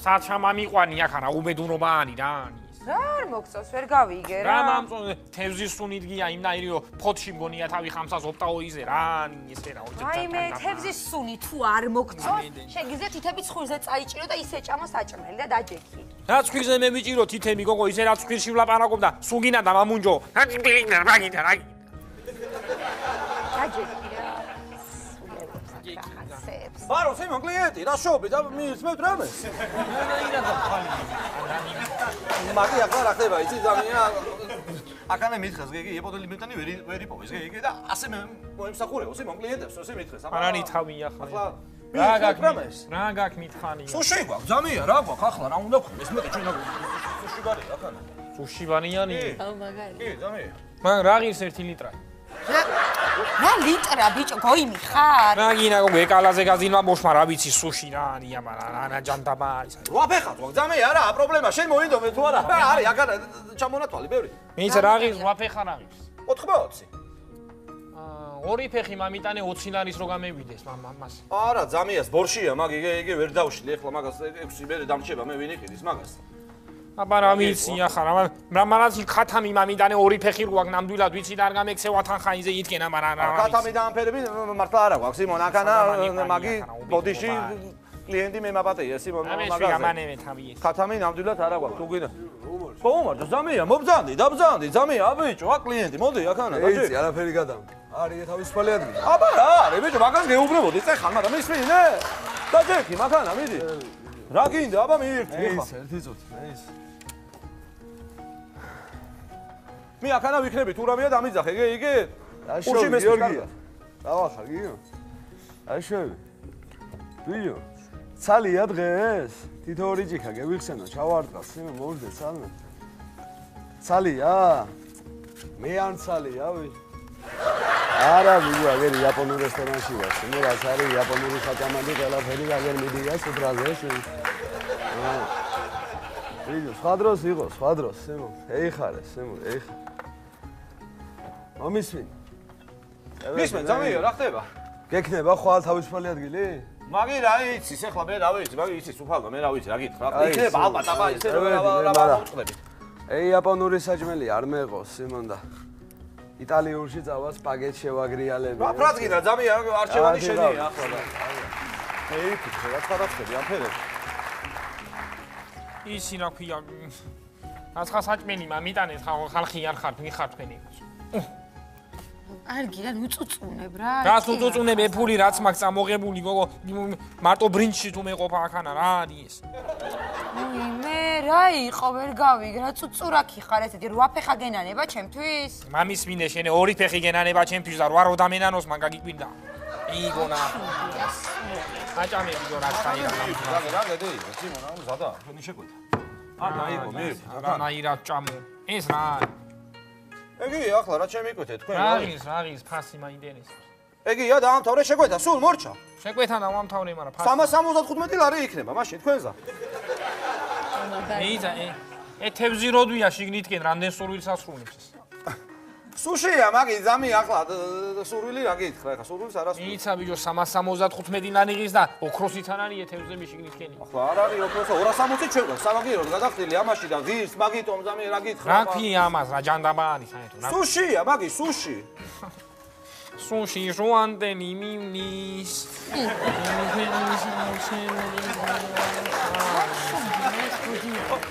საჩამამიყვანი აქ არა უბედურობანი რა რა არ მოგწონს ვერ გავიგე რა რა მამწონე თევზის სუნი დგია იმნაირიო ფოთში მგონია თავი ხამსას ოპტაოიზე რა ესე რა აი მე თევზის სუნი თუ არ მოგწონს შეგიძლია თითები ცხვირზე წაიჭირო და ისე ჭამა საჭმელი და დაჯექი რა ცხვირზე მე ვიჭირო თითები გოგო ისე რა ცხვირში ვლაპარაკობდა სუგინა და მამუნჯო რაგიდა დაჯექი ბარო სიმონ კლიენტი რა შობი და მისმევთ რამეს მაგი ახლა რა ხდება იცი ზამია აკანე მითხეს გიგი ებოდელი მეტანი ვერ იპოვეს გიგი და ასე მე მოემსახურებო სიმონ კლიენტებს ესე მითხეს არანი თავია ახლა რა გაქვს მითხანია სუში გვაქვს ზამია რა გვაქვს ახლა რა უნდა გქონდეს მეტი ჩვენ სუში ბარია აკანე სუში ბანიანი აუ მაგარი კი ზამია მან რა ღირს 1 ლიტრა რა ლიტრა ბიჭო გოიმი ხარ რა გინა გოგო ეკალაზე გაზინვა მოშმა რა ვიცი სუში რა არია მაგრამ რა ჯანდაბა არის რა ფეხად გვაქვს ზამია რა პრობლემა შენ მოინდომე თუ არა არის აკანე ჩამონათვალი ბევრი მის რა ღირს რა ფეხა რა ღირს 80 ორი ფეხი მამიტანე 20 ლარის რო გამევიდეს მამას არა ზამიას ბორშია მაგ იგე ვერ დავშლი ახლა მაგას 6 მერე დამრჩება მე ვინ იყიდის მაგას აბა რა ვიცი ახლა რამანაც ხათამი მამიდანე ორი ფეხი რო აქვს ნამდვილად ვიცი და არ გამექცევა თან ხაინზე იტკენა მაგრამ რა ხათამი და ამფერები მართლა არა გვაქვს სიმონ აქანა მაგი ბოდიში კლიენტი მე მაპატეია სიმონ მაგაზე ხათამი ნამდვილად არა გვაქვს თუ გინდა ხომარ ზამია მობზანდი დაბზანდი ზამია აბიჭო ა კლიენტი მოდი აქანა ეიცი არაფერი გადამდი არის თავისუფალი ადგილი აბა რა არის ბიჭო მაგას გეუბნებოდი წეხან მაგრამ ისმინე დაჯექი მაქანა მიდი რა გინდა აბა მიირთი ეს ერთი წუთი ეს მე აქანა ვიქნები თუ რამეა დამიძახე იგე უში მესგიორგია დავახარ გიო აშოვი ვიო ცალია დღეს თითო ორი ჭიქა გევიხსენო ჩავარდღა სიმო მოვიდე ცალმე ცალია მე არ ცალია ვი არა ვიო აგერ იაპონურ რესტორანში ვარ სიმო რაც არის იაპონური საჭამელი ყველაფერი აგერ მიდია სუბრაზე შენ ვიო სხვა დროს იყო სხვა დროს სიმო ეიხარე სიმო ეიხარე მომისვინ მისმენ ზამიო რა ხდება გექნება ხვალ თავისუფალი ადგილი მაგი რა იცი ახლა მე რა ვიცი მაგი იცი უფალო მე რა ვიცი რა გითხრა იქნება ალბათ აბა ისე რა მოვწყდები იაპონური საჭმელი არ მეყო სიმონ და იტალიურში წავა სპაგეტ შევაგრიალები რა ფრატკინა ზამია არჩევანი შენია ახლა და ეიქი რა ხარახები ამფერები ისი რა ქვია აცხა საჭმელი მამიტანეთ ხალხი არ ხართ მიხართ თქვენი არ გირან უწუწუნებ რა რას უწუწუნებ ეფული რაც მაქვს წამოღებული გოგო მარტო ბრინჩში თუ მეყოფა ახანა რა არის მე რა იყო ვერ გავიგე რა წუწურაკი ხარ ესეთი 8 ფეხა გენანება ჩემთვის მამის მინე შენ 2 ფეხი გენანება ჩემთვის და 8 რო დამენანოს მან გაგიკვირდა იგონა აჭამები გო რა ხაირა რა გედი სიმონ ამ ზადა თქვენი შეკვეთა დაიგო მე რანაირა ჭამო ეს რა ეგი ახლა რა შემიკვეთე თქვენ რა ღირს ფასი მაინტერესებს ეგია დაამთავრე შეკვეთა სულ მორჩა შეკვეთა და მომთავრე მაგრამ ფასი 375 ლარი იქნება მაშინ თქვენზა ეიძა თევზი როდვია შიგნითკენ რამდენ სურვილს ასრულებს ეს სუშია მაგი ზამი ახლა სურვილი რა გითხრა ახლა სურვილს არ ასრულებს იცა ბიჭო 375 ლარი ღირს და ოქროსიდან არის თევზები შიგნითკენი ახლა არ არის ოქროსა 260 ჩვენ გვაქვს სამაგიეროდ გადახდილი ამაში და ღირს მაგიტომ ზამი რა გითხრა რა ქვია ამას რა ჯანდაბა არის საერთოდ სუშია მაგი სუში სუში ჟუანდენი მიმის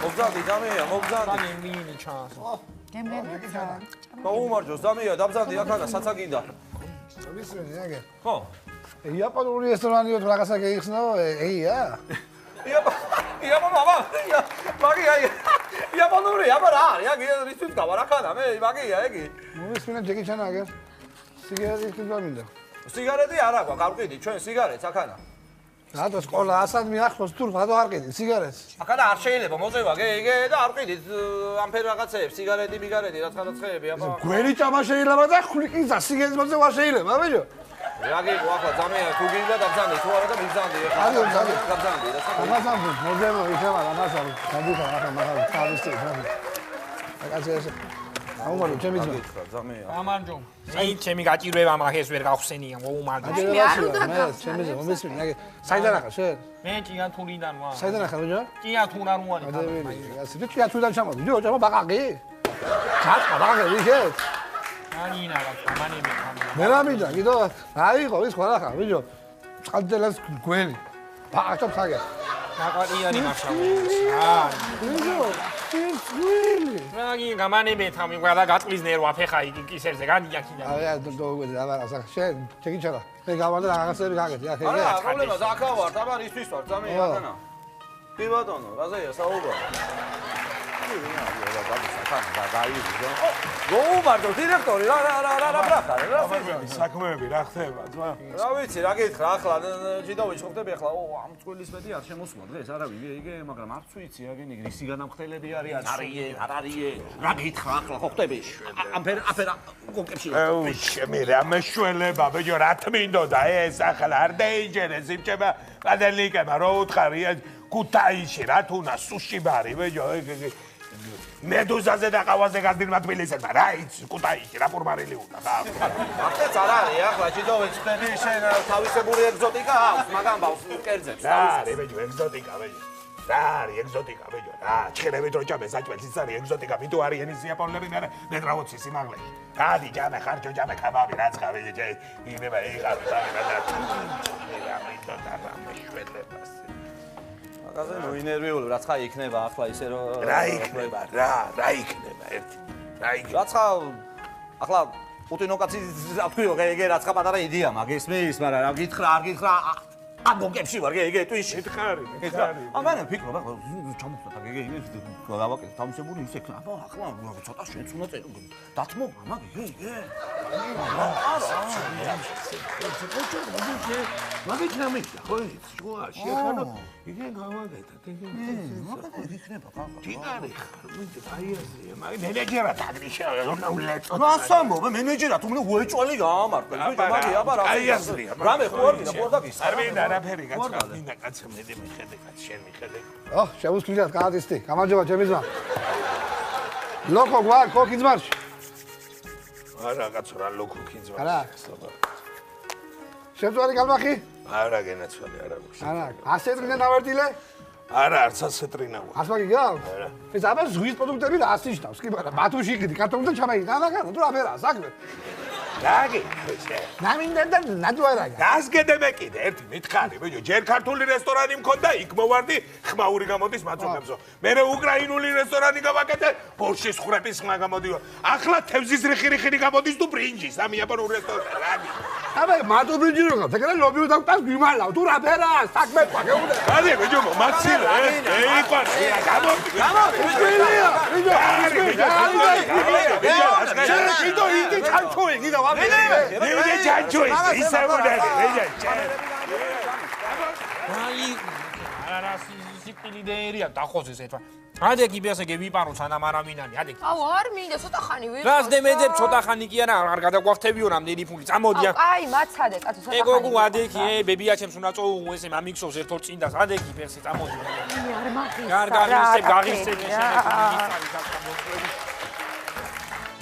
მოგზადი ზამია მოგზადი მინი ჩას გაუმარჯოს ზამია დაბზანდი აქანა საცაგინდა მისმენი აგე ხო იაპონური რესტორანიო თუ რაღაცა გეიხსნო ეია იაპონური მაგი აი იაპონური აბა რა არის აგი რისთვის გავარ აქანა მე მაგია ეგი მომისმინე ჯეკი ჩან აგე სიგარეტი თქვა მინდა სიგარეტი არა გვაქვს არ ვყიდი ჩვენ სიგარეტს აქანა რატო სკოლა ასად მიახლოს თუ რატო არ ყიდი სიგარეტს აქანა არ შეიძლება მოწევა იგე და არ ვყიდით ამფერ რაღაცეებს სიგარეტი მიგარეტი რაღაცეები აბა გვერი ჭამა შეიძლება და ხვლიკიზა სიგარეტს მოწევა შეიძლება ბიჭო რა გიყო ახლა ზამია თუ გინდა დაბზანდი თუ არა და მიბზანდი ახლა დაბზანდი და ამასამ მოძებო ისევა ამასამ გადიხარ ახლა მაგალითად თავის წინ რაღაცა აუმანო ჩემი ძმა. ზამეა. გამარჯობა. აი ჩემი გაჭირვება მაგას ვერ გავხსენია, მოუმარჯო. მე ჩემი ძმა მომესმენი, აგე საიდან ახარ შენ? მე ჭიათურიდან ვარ. საიდან ახარ ბიჭო? ჭიათურანუანი. ასე ჭიათურიდან ჩამოვიდი, ბიჭო, ჭამა ბაყაყი. ჩატყა ბაყაყი ვიქეთ. ანინა რა, გამანები ხამ. მე რა მინდა, კიდო, აიღო ის ხარ ახარ, ბიჭო. წყალდელას გველი. ბაყაყ ფაგე. ნაყარიანი მაშავე. აა. ბიჭო, ის გველი. რაგი გამანები თამი ყველა გაწლიზნე რა ფეხა იგი კისერზე განია კიდე. აი, დოგოზე აბარა სახ შენ, ჩეკიჩარა. მე გავარდა რაღაცები გაგეთი, ახლა. არა, პრობლემა ზაქა ვარ, აბა ისთვის ვარ, ზამეა ათანა. კი ბატონო, რაზეა საუბარი? გოუმარჯო დირექტორი რა ბრახარე რა საქმეები რა ხდება ძმა რა ვიცი რა გითხრა ახლა ჯიდოვიჩ ხვდები ახლა ამ წვილის მეტი არ შემოსულა დღეს არა ვიგე მაგრამ არც ვიცი რა გინი რისი განამხდელები არის არ არის რა გითხრა ახლა ხო ხვდები აფერა გონკებში ჩემი რა მეშველება ბიჭო რა თმინდოდა ეს ახლა არ დაიჯერეს იმჭება პადელიკება რო უთხარია კუთაიში რა თუნა სუში ბარი ბიჭო მედუზაზე და ყავაზე გაზდირმა თბილისებმა რა იცი კუთაიში რა ფორმარილი უნდა ხა ახლა არ არის ახლა ჯიდოვიჩ ხვდები შენ თავისებური ეგზოტიკა აქვს მაგამ ბავს კერძებს რა არის ბიჭო ეგზოტიკა ბიჭო რა არის ეგზოტიკა ბიჭო რა ჩხერებით რო ჭამე საჭმელს ის არის ეგზოტიკა მითო არის ენის იაპონელები მე მეტრა 20 სიმაღლეში გადი ჭამე ხარჯო ჭამე კაბაბი რაცხა ბიჭო იმება იღარ და რა მითო და რა მეშველებას მაგაზე მოინერვიული რაცხა იქნება ახლა ისე რომ რა იქნება რა იქნება ერთი რა იქნება რაცხა ახლა პუტინო კაცი რა თქვიო ეგ რაცხა პატარა იდეა მაგის მის მაგრამ რა გითხრა არ გითხრა ამ გონკებში ვარ ეგ ტვიში ხარი ამან ფიქრობ ახლა ჩამოხდა ეგ გავაკეთე თავისებური ისე აბა ახლა ცოტა შენც უნდა წერო დათმო მაგ ეგ მაგით ნამიჩა ხო ის შუა შეხანო იგი გავაკეთა ეგ იქნება ხალხა τι არის აი ასე მაგ მენეჯერად აგრიშა უნდა ულეწო რასამბობ მენეჯერად უნდა უეჭველი გაამართლა მაგ აბა რა აი აზრია რამე ხო არ გინდა პორტაგის არ მინდა არაფერი კაცო მინდა კაცო მე მიხედე კაც შენ მიხედე ოჰ შემოსკლიათ გაადისტი გამარჯობა ჩემი ძმა ლოკო გვარ კოკი ძმარში არა კაცო რა ლოკო კიძვა არა შეძვარი გალბახი არა გენაცვალი არა გუშ არა ასე წინა დავერტილე არა არც ასე ტრინავა ასმაგი გაქვს არა ეს აბა ზღვის პროდუქტები და ასიშტავს კი მაგრამ ბათუმში იყიდი კარტონი და ჩამაიღე განაგანო თუ აფერა საქმე რაგი ნამინდა და ნადვარაგა გასგედე მე კიდე ერთი მითხარი ბიჭო ჯერ ქართული რესტორანი მქონდა იქ მოვარდი ხმაური გამოდის მაწუხებსო მე უკრაინული რესტორანი გავაკეთე ბორშის ხრების ხმა გამოდიო ახლა თევზის რიხი გამოდის თუ ბრინჯის ამ იაპონურ რესტორანში რაგი აბა მარტო ბრინჯი რო გაქვს ეგრე ლობიო დაგტას გიმალავ თუ რა ფერა საქმე გეუნდა ადი ბიჭო მაქსილე ეიყვანე გამოდი ბიჭო იგი ჩანჩოი გიდა ვაფერე მე ჩანჩოი ისე უნდადი ბიჭო აი არა სიპილიდერია დახოზეს ერთვა ადე კი ბიასე გევიპარო სანამ არავინანი ადე აუ არ მინდა ცოტა ხანი ვიყო რას დემეძებ ცოტა ხანი კი არა არ გადაგვახთებიო რამდენი ფული წამოდია აი მაცადე კაცო ცოტა ხანი ეგოგუ ადე კი ბებია ჩემს უნდა წოუ ესე მამიქსოს ერთო წინდას ადე კი ფერსი წამოდი არ მაგის გარგაღისებ გაღისებ ესე